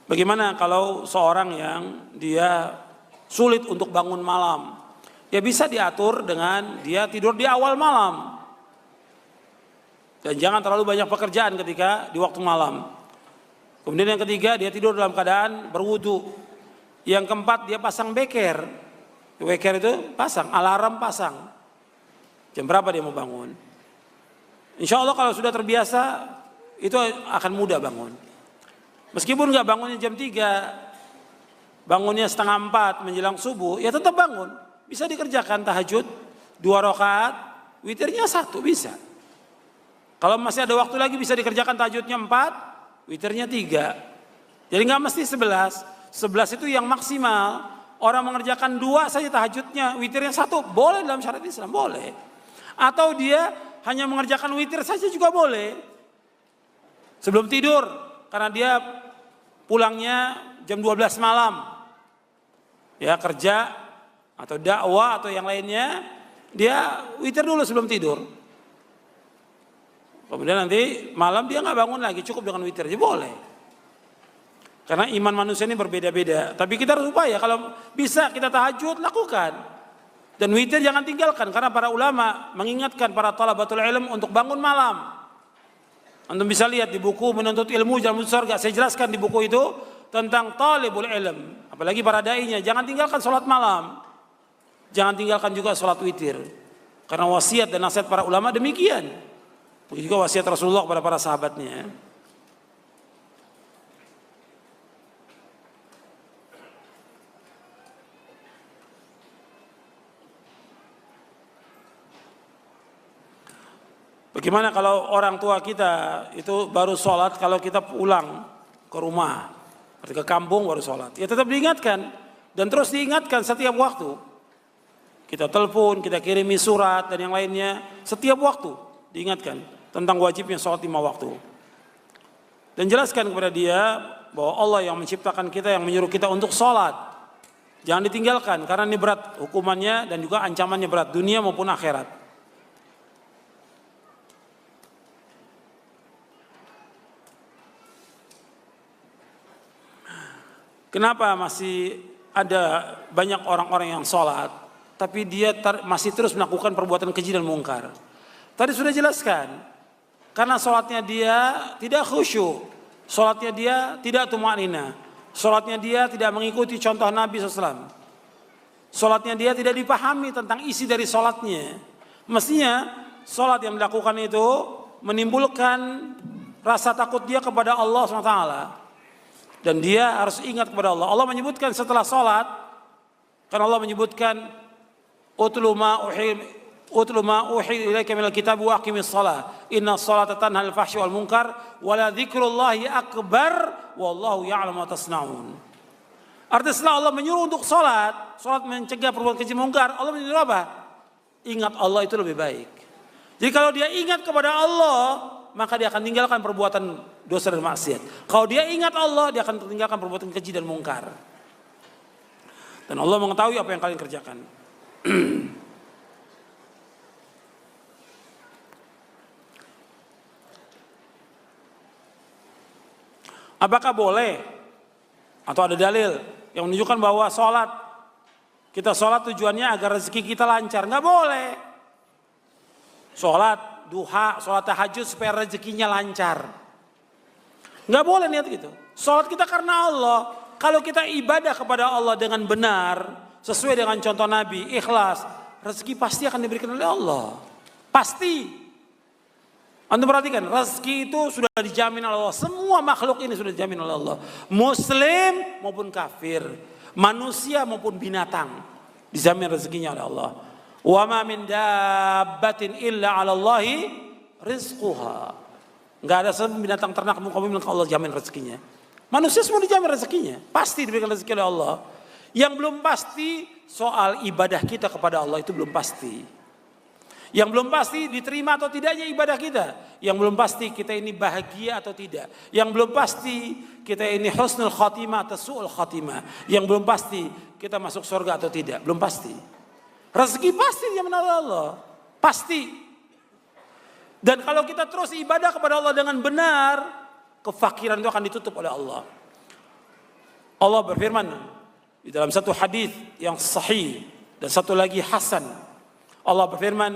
Bagaimana kalau seorang yang dia sulit untuk bangun malam? Ya bisa diatur dengan dia tidur di awal malam. Dan jangan terlalu banyak pekerjaan ketika di waktu malam. Kemudian yang ketiga, dia tidur dalam keadaan berwudu. Yang keempat, dia pasang beker. Beker itu pasang, alarm pasang. Jam berapa dia mau bangun? Insya Allah kalau sudah terbiasa, itu akan mudah bangun. Meskipun nggak bangunnya jam 3, bangunnya setengah 4 menjelang subuh, ya tetap bangun. Bisa dikerjakan tahajud 2 rakaat, witirnya 1 bisa. Kalau masih ada waktu lagi bisa dikerjakan tahajudnya 4, witirnya 3. Jadi nggak mesti 11. 11 itu yang maksimal. Orang mengerjakan 2 saja tahajudnya, witirnya 1, boleh dalam syariat Islam, boleh. Atau dia hanya mengerjakan witir saja juga boleh. Sebelum tidur, karena dia pulangnya jam 12 malam. Ya kerja atau dakwah atau yang lainnya, dia witir dulu sebelum tidur. Kemudian nanti malam dia nggak bangun lagi, cukup dengan witir aja boleh. Karena iman manusia ini berbeda-beda. Tapi kita harus upaya, kalau bisa kita tahajud, lakukan. Dan witir jangan tinggalkan, karena para ulama mengingatkan para thalabatul ilm untuk bangun malam. Antum bisa lihat di buku Menuntut Ilmu Jalan Menuju Surga, saya jelaskan di buku itu tentang talibul ilm. Apalagi para dai-nya, jangan tinggalkan sholat malam. Jangan tinggalkan juga sholat witir. Karena wasiat dan nasihat para ulama demikian. Begitu juga wasiat Rasulullah kepada para sahabatnya. Bagaimana kalau orang tua kita itu baru sholat kalau kita pulang ke rumah, ke kampung baru sholat. Ya tetap diingatkan dan terus diingatkan setiap waktu. Kita telepon, kita kirimi surat dan yang lainnya, setiap waktu diingatkan tentang wajibnya sholat 5 waktu. Dan jelaskan kepada dia bahwa Allah yang menciptakan kita, yang menyuruh kita untuk sholat. Jangan ditinggalkan karena ini berat hukumannya dan juga ancamannya berat, dunia maupun akhirat. Kenapa masih ada banyak orang-orang yang sholat, tapi dia masih terus melakukan perbuatan keji dan mungkar? Tadi sudah jelaskan, karena sholatnya dia tidak khusyuk, sholatnya dia tidak tumanina, sholatnya dia tidak mengikuti contoh Nabi SAW, sholatnya dia tidak dipahami tentang isi dari sholatnya. Mestinya sholat yang dilakukan itu menimbulkan rasa takut dia kepada Allah SWT. Dan dia harus ingat kepada Allah. Allah menyebutkan setelah sholat, karena Allah menyebutkan utlu ma uhi ilaika minal kitab wa aqimis shalah inna sholata tanha 'anil fahsyi wal munkar wa la dzikrullahi akbar wallahu ya'lamu ma tasna'un. Artinya setelah Allah menyuruh untuk sholat mencegah perbuatan keji mungkar, Allah menyuruh apa? Ingat Allah itu lebih baik. Jadi kalau dia ingat kepada Allah, maka dia akan tinggalkan perbuatan dosa dan maksiat. Kalau dia ingat Allah, dia akan tinggalkan perbuatan keji dan mungkar. Dan Allah mengetahui apa yang kalian kerjakan. Apakah boleh atau ada dalil yang menunjukkan bahwa kita sholat tujuannya agar rezeki kita lancar? Nggak boleh. Sholat duha, sholat tahajud supaya rezekinya lancar. Nggak boleh niat gitu. Sholat kita karena Allah. Kalau kita ibadah kepada Allah dengan benar, sesuai dengan contoh Nabi, ikhlas, rezeki pasti akan diberikan oleh Allah. Pasti. Anda perhatikan, rezeki itu sudah dijamin oleh Allah. Semua makhluk ini sudah dijamin oleh Allah. Muslim maupun kafir, manusia maupun binatang, dijamin rezekinya oleh Allah. Wa ma min dabbatin illa 'ala Allahi rizquha. Enggak ada binatang ternak muka bumi yang Allah jamin rezekinya. Manusia semua dijamin rezekinya, pasti diberikan rezeki oleh Allah. Yang belum pasti soal ibadah kita kepada Allah, itu belum pasti. Yang belum pasti diterima atau tidaknya ibadah kita. Yang belum pasti kita ini bahagia atau tidak. Yang belum pasti kita ini husnul khatimah atau su'ul khatimah. Yang belum pasti kita masuk surga atau tidak, belum pasti. Rezeki pasti dijamin oleh Allah, pasti. Dan kalau kita terus ibadah kepada Allah dengan benar, kefakiran itu akan ditutup oleh Allah. Allah berfirman di dalam satu hadis yang sahih dan satu lagi hasan. Allah berfirman,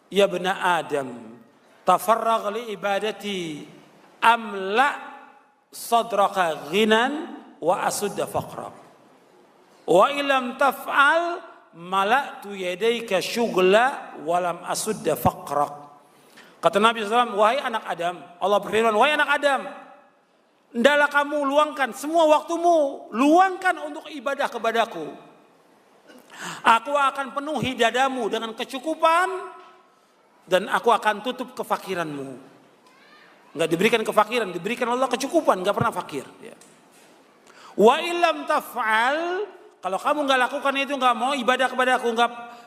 "Ya bani Adam, tafarragh li ibadati amla sadraka ghinan wa asudda faqra. Wa illam taf'al mala'tu yadayka syughla wa lam asudda faqrak." Kata Nabi SAW, wahai anak Adam, Allah berfirman, wahai anak Adam, hendaklah kamu luangkan semua waktumu, luangkan untuk ibadah kepadaku. Aku akan penuhi dadamu dengan kecukupan dan aku akan tutup kefakiranmu. Enggak diberikan kefakiran, diberikan Allah kecukupan, enggak pernah fakir. Ya. Wa illam taf'al, kalau kamu enggak lakukan itu, enggak mau ibadah kepadaku,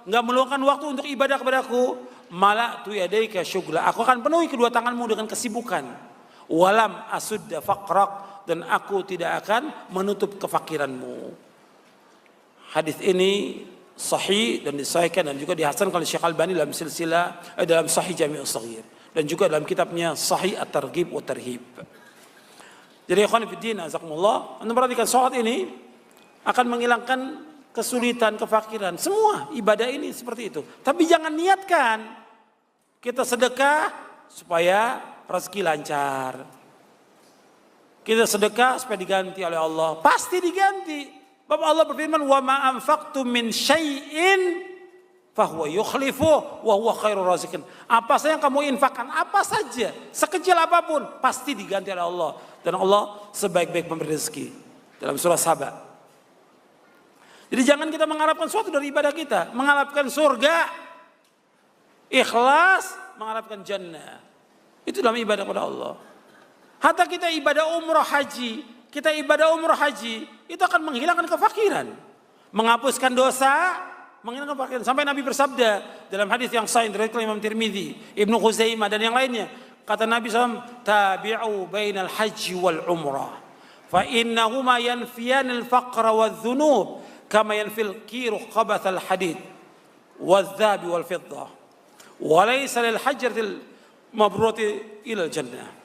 enggak meluangkan waktu untuk ibadah kepadaku, mala'tu yadaika syughla, aku akan penuhi kedua tanganmu dengan kesibukan. Walam asudda faqrak, dan aku tidak akan menutup kefakiranmu. Hadis ini sahih dan disahihkan dan juga dihasankan oleh Syekh Albani dalam silsilah dalam Sahih Jami'us Shaghir dan juga dalam kitabnya Sahih At-Targhib wa Tarhib. Jadi ikhwan fillah, azakumullah, Anda perhatikan salat ini akan menghilangkan kesulitan, kefakiran. Semua ibadah ini seperti itu. Tapi jangan niatkan kita sedekah supaya rezeki lancar. Kita sedekah supaya diganti oleh Allah. Pasti diganti. Bapak Allah berfirman, wa ma anfaqtum min syai'in fahuwa yukhlifu wa huwa khairur raziqin. Apa saja yang kamu infakkan, apa saja, sekecil apapun, pasti diganti oleh Allah. Dan Allah sebaik-baik pemberi rezeki. Dalam surah Saba. Jadi jangan kita mengharapkan sesuatu dari ibadah kita. Mengharapkan surga, ikhlas, mengharapkan jannah. Itu dalam ibadah kepada Allah. Hatta kita ibadah umrah haji, itu akan menghilangkan kefakiran, menghapuskan dosa, menghilangkan kefakiran. Sampai Nabi bersabda dalam hadis yang sahih dari Imam Tirmidzi, Ibnu Khuzaimah dan yang lainnya, kata Nabi SAW, tabi'u bainal haji wal umrah, fa innahuma yanfiyanil faqra wadh-dhunub kama yanfil kiru khabathal hadid wadh-dhahabi wal fiddah wa laysa lil hajjatil mabrurati ila jannah.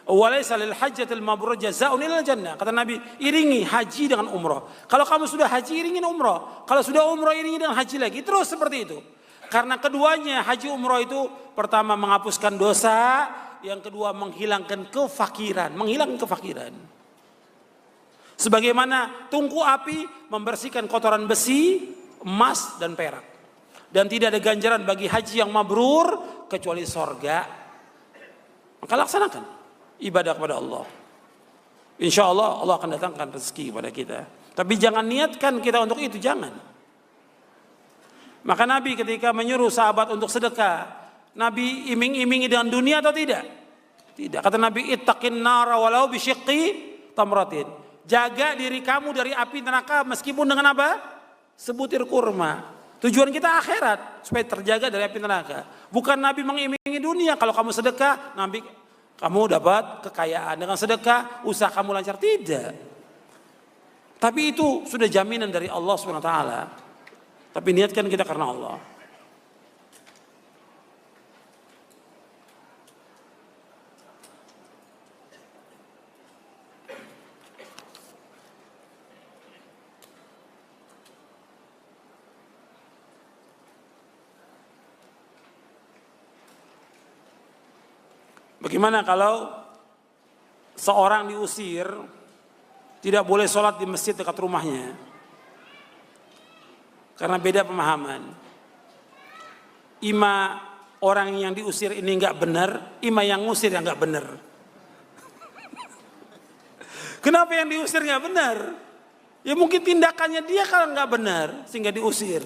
Walaysa lil hajjatil mabrur jazaa'un ilal jannah. Kata Nabi, iringi haji dengan umrah. Kalau kamu sudah haji, iringin umrah. Kalau sudah umrah, iringi dengan haji lagi. Terus seperti itu. Karena keduanya, haji umrah itu pertama menghapuskan dosa, yang kedua menghilangkan kefakiran, Sebagaimana tungku api membersihkan kotoran besi, emas dan perak. Dan tidak ada ganjaran bagi haji yang mabrur kecuali sorga. Maka laksanakan ibadah kepada Allah. Insya Allah Allah akan datangkan rezeki kepada kita. Tapi jangan niatkan kita untuk itu, jangan. Maka Nabi ketika menyuruh sahabat untuk sedekah, Nabi iming-imingi dengan dunia atau tidak? Tidak. Kata Nabi, ittaqin nara walau bisyiqqi tamratin. Jaga diri kamu dari api neraka meskipun dengan apa? Sebutir kurma. Tujuan kita akhirat supaya terjaga dari api neraka. Bukan Nabi mengiming-imingi dunia. Kalau kamu sedekah, Nabi kamu dapat kekayaan dengan sedekah, usaha kamu lancar, tidak. Tapi itu sudah jaminan dari Allah Subhanahu wa taala. Tapi niatkan kita karena Allah. Bagaimana kalau seorang diusir, tidak boleh sholat di masjid dekat rumahnya? Karena beda pemahaman. Ima orang yang diusir ini nggak benar, ima yang ngusir yang nggak benar. Kenapa yang diusir nggak benar? Ya mungkin tindakannya dia kalau nggak benar sehingga diusir.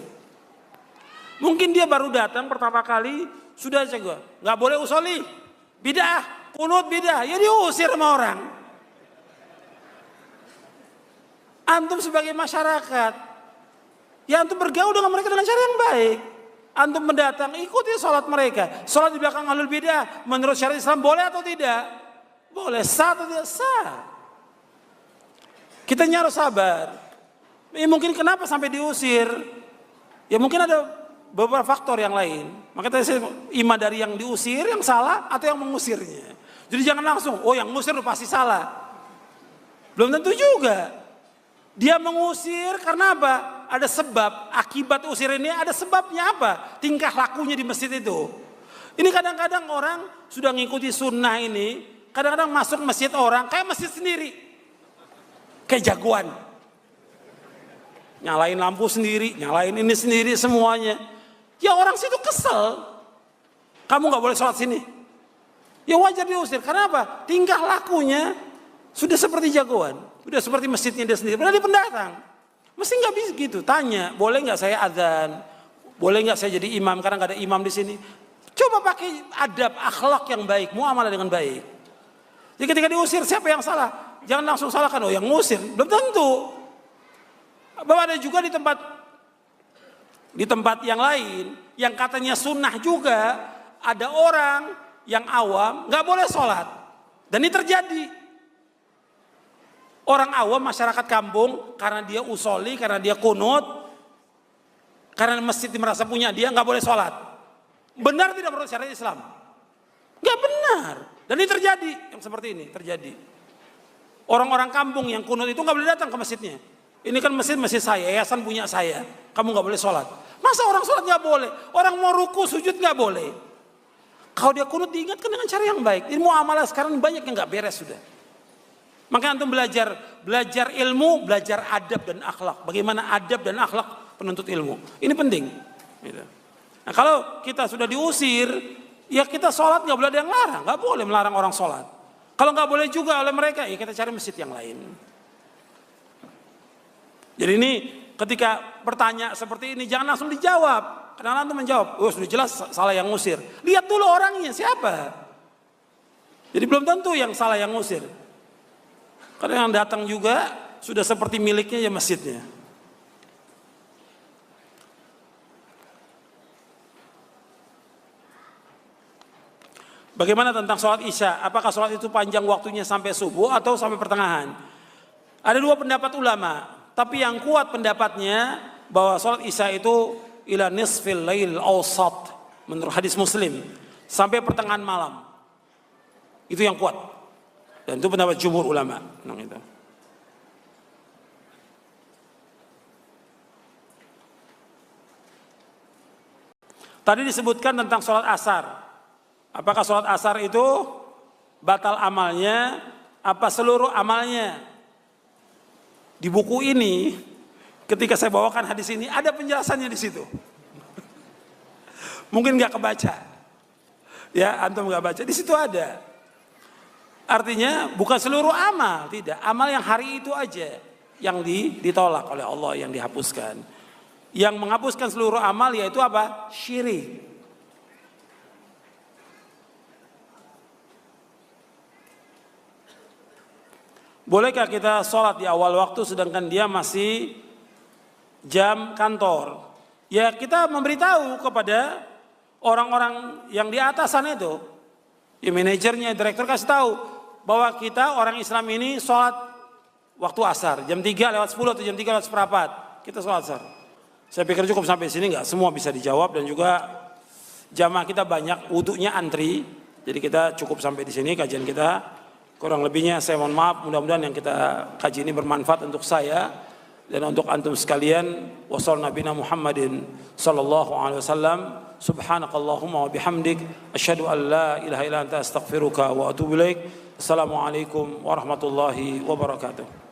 Mungkin dia baru datang pertama kali sudah jago, nggak boleh usoli. Bidah, kunut bidah, ya diusir sama orang. Antum sebagai masyarakat, ya antum bergaul dengan mereka dengan cara yang baik. Antum mendatang, ikuti sholat mereka. Sholat di belakang ahlul bidah, menurut syariat Islam boleh atau tidak? Boleh, sah atau tidak? Sah. Kita harus sabar. Ya, mungkin kenapa sampai diusir? Ya mungkin ada beberapa faktor yang lain. Maka tadi saya ima dari yang diusir yang salah atau yang mengusirnya. Jadi jangan langsung, oh yang ngusir pasti salah. Belum tentu juga. Dia mengusir karena apa? Ada sebab, akibat usir ini ada sebabnya apa? Tingkah lakunya di masjid itu. Ini kadang-kadang orang sudah ngikuti sunnah ini, kadang-kadang masuk masjid orang kayak masjid sendiri. Kayak jagoan. Nyalain lampu sendiri, nyalain ini sendiri semuanya. Ya orang situ kesel. Kamu gak boleh sholat sini. Ya wajar diusir, karena apa? Tingkah lakunya sudah seperti jagoan. Sudah seperti masjidnya dia sendiri. Padahal dia pendatang. Mesti gak bisa gitu. Tanya, boleh gak saya adzan? Boleh gak saya jadi imam karena gak ada imam di sini? Coba pakai adab, akhlak yang baik, muamalah dengan baik. Jadi ketika diusir, siapa yang salah? Jangan langsung salahkan, oh yang ngusir. Belum tentu. Bahwa ada juga di tempat yang lain, yang katanya sunnah juga, ada orang yang awam gak boleh sholat. Dan ini terjadi. Orang awam masyarakat kampung, karena dia usoli, karena dia kunut, karena masjid merasa punya dia, gak boleh sholat. Benar tidak menurut syariat Islam? Gak benar. Dan ini terjadi, yang seperti ini terjadi. Orang-orang kampung yang kunut itu gak boleh datang ke masjidnya. Ini kan masjid saya, yayasan punya saya. Kamu gak boleh sholat. Masa orang sholat gak boleh? Orang mau ruku, sujud gak boleh. Kalau dia kunut diingatkan dengan cara yang baik. Ini muamalah sekarang banyak yang gak beres sudah. Maka antum belajar ilmu, belajar adab dan akhlak. Bagaimana adab dan akhlak penuntut ilmu. Ini penting. Gitu. Nah, kalau kita sudah diusir, ya kita sholat gak boleh ada yang larang. Gak boleh melarang orang sholat. Kalau gak boleh juga oleh mereka, ya kita cari masjid yang lain. Jadi ini ketika bertanya seperti ini, jangan langsung dijawab. Karena antum menjawab, oh sudah jelas salah yang ngusir. Lihat dulu orangnya siapa. Jadi belum tentu yang salah yang ngusir. Karena yang datang juga sudah seperti miliknya ya masjidnya. Bagaimana tentang sholat isya? Apakah sholat itu panjang waktunya sampai subuh atau sampai pertengahan? Ada dua pendapat ulama. Tapi yang kuat pendapatnya bahwa sholat isya itu ila nisfil lail awsat. Menurut hadis Muslim. Sampai pertengahan malam. Itu yang kuat. Dan itu pendapat jumhur ulama. Itu. Tadi disebutkan tentang sholat asar. Apakah sholat asar itu batal amalnya, apa seluruh amalnya? Di buku ini, ketika saya bawakan hadis ini, ada penjelasannya di situ. Mungkin nggak kebaca, ya antum nggak baca. Di situ ada. Artinya bukan seluruh amal, tidak. Amal yang hari itu aja yang ditolak oleh Allah, yang dihapuskan. Yang menghapuskan seluruh amal yaitu apa? Syirik. Bolehkah kita sholat di awal waktu sedangkan dia masih jam kantor? Ya kita memberitahu kepada orang-orang yang di atasan itu. Ya manajernya, direktur kasih tahu bahwa kita orang Islam ini sholat waktu asar. Jam 3:10 atau jam 3:04 kita sholat asar. Saya pikir cukup sampai sini, nggak semua bisa dijawab. Dan juga jamaah kita banyak, wudunya antri. Jadi kita cukup sampai di sini kajian kita. Kurang lebihnya saya mohon maaf, mudah-mudahan yang kita kaji ini bermanfaat untuk saya dan untuk antum sekalian. Wassallallahu nabiyana Muhammadin sallallahu alaihi wasallam. Subhanakallahumma wa bihamdik asyhadu an la ilaha illa anta astaghfiruka wa atubu ilaik. Assalamualaikum warahmatullahi wabarakatuh.